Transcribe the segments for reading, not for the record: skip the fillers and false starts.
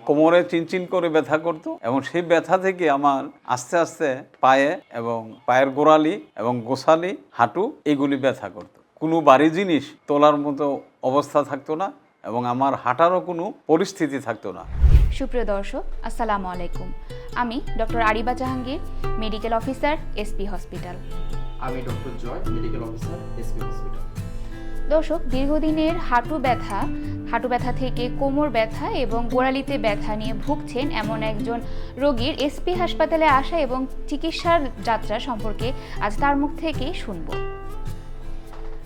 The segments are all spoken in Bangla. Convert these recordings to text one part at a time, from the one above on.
কোমরে চিনচিন করে ব্যথা করতো এবং সেই ব্যথা থেকে আমার আস্তে আস্তে পায়ে এবং পায়ের গোড়ালি এবং গোছালি হাঁটু এগুলি ব্যথা করতো। কোনো ভারী জিনিস তোলার মতো অবস্থা থাকতো না এবং আমার হাঁটারও কোনো পরিস্থিতি থাকতো না। সুপ্রিয় দর্শক, আসসালামু আলাইকুম। আমি doctor Ariba Jahangir, medical officer, SP hospital. আমি doctor Joy, medical officer, SP hospital. দর্শক, দীর্ঘদিনের হাঁটু ব্যথা থেকে কোমর ব্যথা এবং গোড়ালিতে ব্যথা নিয়ে ভুগছেন এমন একজন রোগীর এসপি হাসপাতালে আসা এবং চিকিৎসার যাত্রা সম্পর্কে আজ তার মুখ থেকেই শুনবো।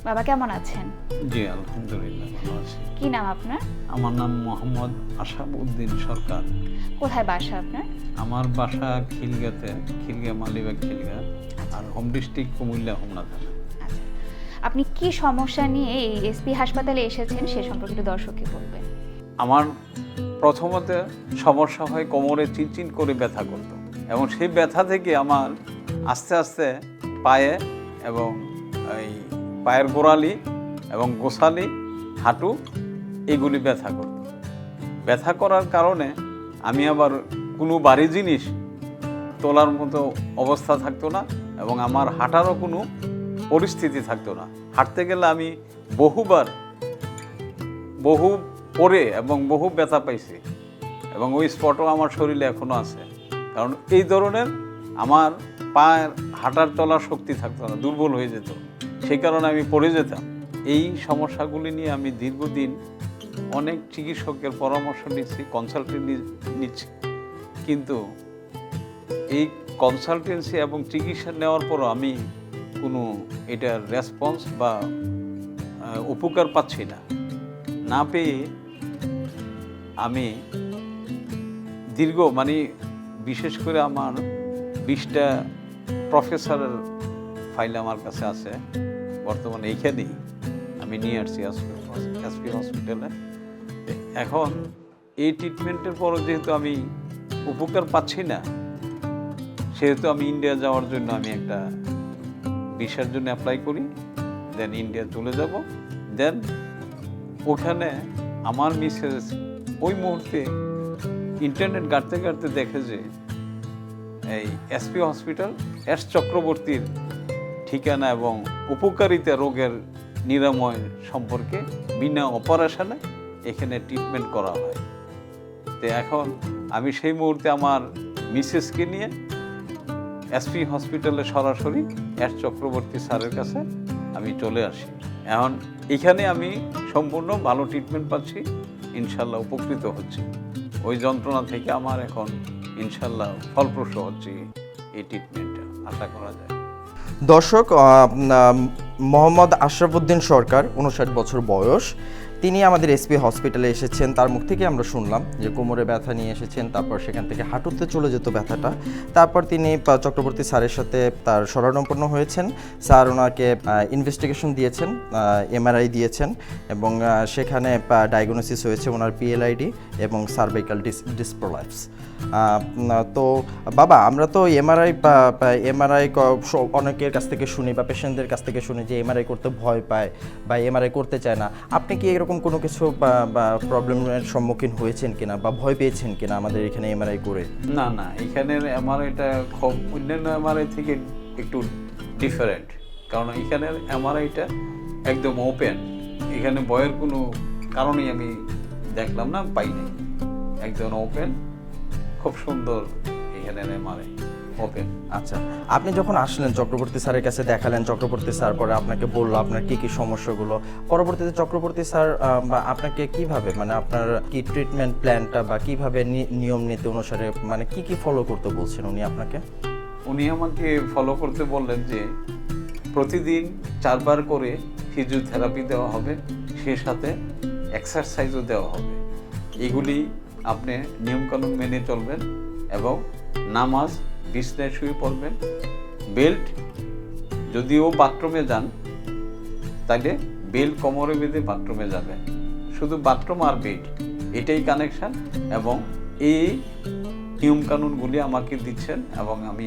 বাবা কেমন আছেন? জি আলহামদুলিল্লাহ ভালো আছি। কি নাম আপনার? আমার নাম মোহাম্মদ আশাবউদ্দিন সরকার। কোথায় বাসা আপনার? আমার বাসা খিলগাতে, খিলগা মালিবাগ খিলগা, আর হোম ডিস্ট্রিক্ট কুমিল্লা হোমনা থানা। আচ্ছা, আপনি কি সমস্যা নিয়ে এই এসপি হাসপাতালে এসেছেন সে সম্পর্কে একটু দর্শককে বলবেন। আমার প্রথমত সমস্যা হয় কোমরে চিনচিন করে ব্যথা করতো এবং সেই ব্যথা থেকে আমার আস্তে আস্তে পায়ে এবং এই পায়ের গোড়ালি এবং গোছালি হাঁটু এগুলি ব্যথা করত। ব্যথা করার কারণে আমি আবার কোনো ভারী জিনিস তোলার মতো অবস্থা থাকতো না এবং আমার হাঁটারও কোনো পরিস্থিতি থাকতো না। হাঁটতে গেলে আমি বহু পরে এবং বহু ব্যথা পাইছি এবং ওই স্পটও আমার শরীরে এখনও আছে। কারণ এই ধরনের আমার পায়ের হাঁটার চলার শক্তি থাকতো না, দুর্বল হয়ে যেত, সেই কারণে আমি পড়ে যেতাম। এই সমস্যাগুলি নিয়ে আমি দীর্ঘদিন অনেক চিকিৎসকের পরামর্শ নিচ্ছি, কনসালটেন্সি নিচ্ছি, কিন্তু এই কনসালটেন্সি এবং চিকিৎসা নেওয়ার পরও আমি কোনো এটার রেসপন্স বা উপকার পাচ্ছি না পেয়ে আমি বিশেষ করে আমার 20টা প্রফেসরের ফাইল আমার কাছে আছে বর্তমানে, এইখানেই আমি নিয়ে আসছি এসপি হসপিটালে। এখন এই ট্রিটমেন্টের পরও যেহেতু আমি উপকার পাচ্ছি না, সেহেতু আমি ইন্ডিয়া যাওয়ার জন্য আমি একটা ভিসার জন্য অ্যাপ্লাই করি, দেন ইন্ডিয়া চলে যাব। দেন ওখানে আমার মিসেস ওই মুহূর্তে ইন্টারনেট ঘাঁটতে দেখে যে এই এসপি হসপিটাল এস চক্রবর্তীর ঠিকানা এবং উপকারিতা রোগের নিরাময় সম্পর্কে বিনা অপারেশনে এখানে ট্রিটমেন্ট করা হয়। তো এখন আমি সেই মুহূর্তে আমার মিসেসকে নিয়ে এসপি হসপিটালে সরাসরি এস চক্রবর্তী স্যারের কাছে আমি চলে আসি। এখন এখানে আমি সম্পূর্ণ ভালো ট্রিটমেন্ট পাচ্ছি, ইনশাল্লাহ উপকৃত হচ্ছি। ওই যন্ত্রণা থেকে আমার এখন ইনশাল্লাহ ফলপ্রসূ হচ্ছে এই ট্রিটমেন্টটা, আশা করা যায়। দর্শক, মোহাম্মদ আশরাফউদ্দিন সরকার, 59 বছর বয়স। তিনি আমাদের এসপি হসপিটালে এসেছেন। তার মুখ থেকে আমরা শুনলাম যে কোমরে ব্যথা নিয়ে এসেছেন, তারপর সেখান থেকে হাঁটুতে চলে যেত ব্যথাটা। তারপর তিনি চক্রবর্তী স্যারের সাথে তার শরণাপন্ন হয়েছেন। স্যার ওনাকে ইনভেস্টিগেশন দিয়েছেন, এমআরআই দিয়েছেন এবং সেখানে ডায়াগনোসিস হয়েছে ওনার পিএলআইডি এবং সার্ভাইকাল ডিসপ্রোলাপস। তো বাবা, আমরা তো এমআরআই অনেকের কাছ থেকে শুনি বা পেশেন্টদের কাছ থেকে শুনি যে এমআরআই করতে ভয় পায় বা এমআরআই করতে চায় না। আপনি কি এরকম কোনো কিছু বা প্রবলেমের সম্মুখীন হয়েছেন কিনা বা ভয় পেয়েছেন কিনা আমাদের এখানে এমআরআই করে? না, এখানের এমআরআইটা খুব অন্যান্য এমআরআই থেকে একটু ডিফারেন্ট, কারণ এখানের এমআরআইটা একদম ওপেন। এখানে ভয়ের কোনো কারণই আমি দেখলাম না, পাইনি। একদম ওপেন, খুব সুন্দর এখানের এমআরআই, ওপেন। আচ্ছা, আপনি যখন আসলেন চক্রবর্তী স্যারের কাছে দেখালেন, চক্রবর্তী স্যার পরে আপনাকে বললো আপনার কি কি সমস্যাগুলো। পরবর্তীতে চক্রবর্তী স্যার আপনাকে কিভাবে, মানে আপনার কি ট্রিটমেন্ট প্ল্যানটা বা কিভাবে নিয়ম নীতি অনুসারে মানে কি ফলো করতে বলছেন উনি আপনাকে? উনি আমাকে ফলো করতে বললেন যে প্রতিদিন 4 বার করে ফিজিওথেরাপি দেওয়া হবে, সে সাথে এক্সারসাইজও দেওয়া হবে। এগুলি আপনি নিয়মকানুন মেনে চলবেন এবং নামাজ বিছনায় শুয়ে পড়বেন। বেল্ট, যদিও বাথরুমে যান তাহলে বেল্ট কোমরে বেঁধে বাথরুমে যাবেন। শুধু বাথরুম আর বেড এটাই কানেকশান। এবং এই নিয়মকানুনগুলি আমাকে দিচ্ছেন এবং আমি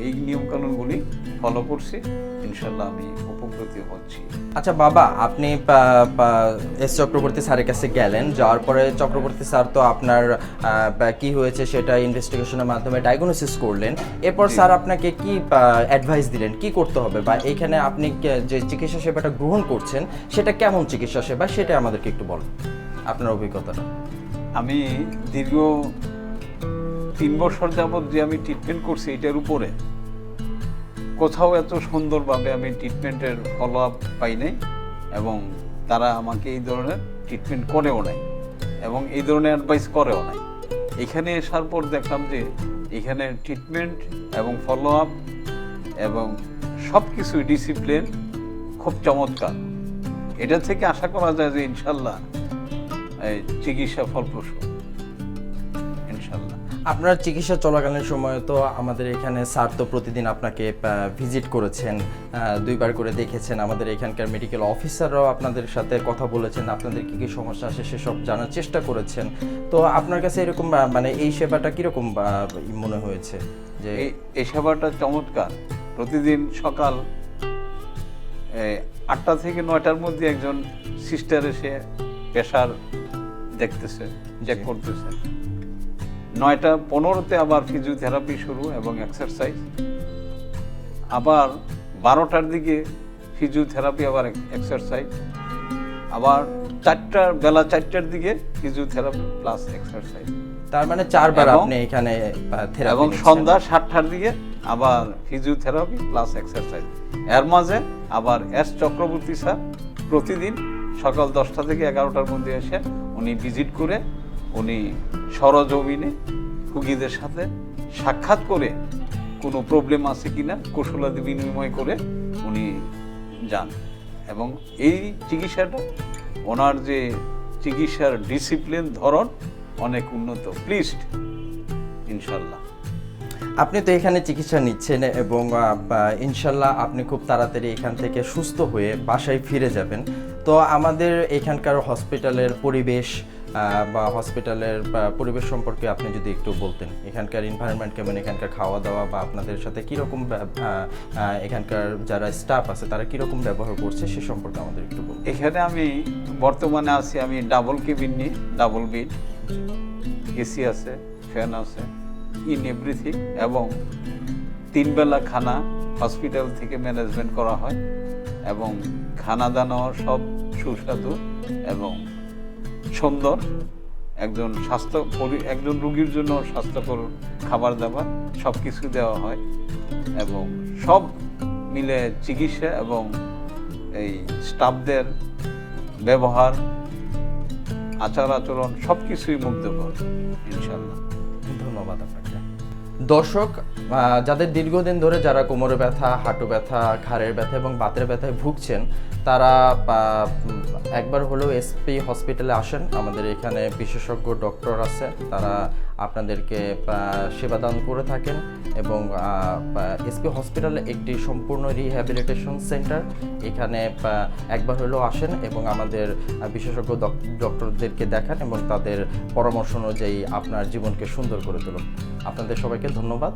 এই নিয়মকানুনগুলি ফলো করছি, ইনশাল্লাহ আমি উপকৃত হচ্ছি। আচ্ছা বাবা, আপনি এস চক্রবর্তী স্যারের কাছে গেলেন, যাওয়ার পরে চক্রবর্তী স্যার তো আপনার কি হয়েছে সেটা ইনভেস্টিগেশনের মাধ্যমে ডায়াগনোসিস করলেন। এরপর স্যার আপনাকে কি অ্যাডভাইস দিলেন কি করতে হবে, বা এখানে আপনি যে চিকিৎসা সেবাটা গ্রহণ করছেন সেটা কেমন চিকিৎসা সেবা, সেটা আমাদেরকে একটু বলুন আপনার অভিজ্ঞতাটা। আমি দীর্ঘ 3 বছর যাবৎ যে আমি ট্রিটমেন্ট করছি, এটার উপরে কোথাও এত সুন্দরভাবে আমি ট্রিটমেন্টের ফলো আপ পাই নাই, এবং তারা আমাকে এই ধরনের ট্রিটমেন্ট করেও নাই এবং এই ধরনের অ্যাডভাইস করেও নাই। এখানে আসার পর দেখলাম যে এখানে ট্রিটমেন্ট এবং ফলো আপ এবং সব কিছুই ডিসিপ্লিন খুব চমৎকার। এটা থেকে আশা করা যায় যে ইনশাল্লাহ এই চিকিৎসা ফলপ্রসূ ইনশাল্লাহ। আপনার চিকিৎসা চলাকালীন সময়ে তো আমাদের এখানে স্যার তো প্রতিদিন আপনাকে ভিজিট করেছেন, 2 বার করে দেখেছেন, আমাদের এখানকার মেডিকেল অফিসাররাও আপনাদের সাথে কথা বলেছেন, আপনাদের কী কী সমস্যা আসে সেসব জানার চেষ্টা করেছেন। তো আপনার কাছে এরকম মানে এই সেবাটা কীরকম মনে হয়েছে? যে এই সেবাটা চমৎকার। প্রতিদিন সকাল 8টা থেকে 9টার মধ্যে একজন সিস্টার এসে প্রেশার দেখতেছে, চেক করতেছে। 9:15-তে আবার ফিজিওথেরাপি শুরু এবং এক্সারসাইজ। আবার 12টার দিকে ফিজিওথেরাপি, আবার এক্সারসাইজ। আবার বেলা 4টার দিকে ফিজিওথেরাপি প্লাস এক্সারসাইজ। তার মানে 4 বার আপনি এখানে থেরাপি এবং নিচ্ছেন। সন্ধ্যা 7টার দিকে আবার ফিজিওথেরাপি প্লাস এক্সারসাইজ। এর মাঝে আবার এস চক্রবর্তী স্যার প্রতিদিন সকাল 10টা থেকে 11টার মধ্যে এসে উনি ভিজিট করে উনি সরজমিনে রোগীদের সাথে সাক্ষাৎ করে কোনো প্রবলেম আছে কিনা কৌশলাদি বিনিময় করে উনি যান। এবং এই চিকিৎসাটা, ওনার যে চিকিৎসার ডিসিপ্লিন ধরন অনেক উন্নত, প্লিজড ইনশাল্লাহ। আপনি তো এখানে চিকিৎসা নিচ্ছেন এবং ইনশাল্লাহ আপনি খুব তাড়াতাড়ি এখান থেকে সুস্থ হয়ে বাসায় ফিরে যাবেন। তো আমাদের এখানকার হসপিটালের পরিবেশ বা হসপিটালের পরিবেশ সম্পর্কে আপনি যদি একটু বলতেন, এখানকার এনভায়রনমেন্ট কেমন, এখানকার খাওয়া দাওয়া বা আপনাদের সাথে কীরকম এখানকার যারা স্টাফ আছে তারা কীরকম ব্যবহার করছে সে সম্পর্কে আমাদের একটু বলুন। এখানে আমি বর্তমানে আছি, আমি ডাবল কেবিন নিয়ে, ডাবল বেড, এসি আছে, ফ্যান আছে, ইন এভরিথিং, এবং 3 বেলা খানা হসপিটাল থেকে ম্যানেজমেন্ট করা হয় এবং খানা দানাও সব সুস্বাদু এবং সুন্দর। একজন রোগীর জন্য স্বাস্থ্যকর খাবার দাবার সব কিছু দেওয়া হয় এবং সব মিলে চিকিৎসা এবং এই স্টাফদের ব্যবহার, আচার আচরণ সব কিছুই মুগ্ধকর ইনশাল্লাহ। ধন্যবাদ আপনাকে। দর্শক, যাদের দীর্ঘদিন ধরে যারা কোমরে ব্যথা, হাঁটু ব্যথা, ঘাড়ের ব্যথা এবং বাতের ব্যথায় ভুগছেন, তারা একবার হলেও এসপি হসপিটালে আসেন। আমাদের এখানে বিশেষজ্ঞ ডক্টর আছে, তারা আপনাদেরকে সেবাদান করে থাকেন এবং এসপি হসপিটালে একটি সম্পূর্ণ রিহ্যাবিলিটেশন সেন্টার। এখানে একবার হলেও আসেন এবং আমাদের বিশেষজ্ঞ ডক্টরদেরকে দেখান এবং তাদের পরামর্শ অনুযায়ী আপনার জীবনকে সুন্দর করে তুলুন। আপনাদের সবাইকে ধন্যবাদ।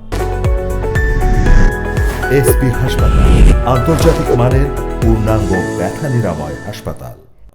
এসপি হাসপাতাল, আন্তর্জাতিক মানের পূর্ণাঙ্গ ব্যথা নিরাময় হাসপাতাল।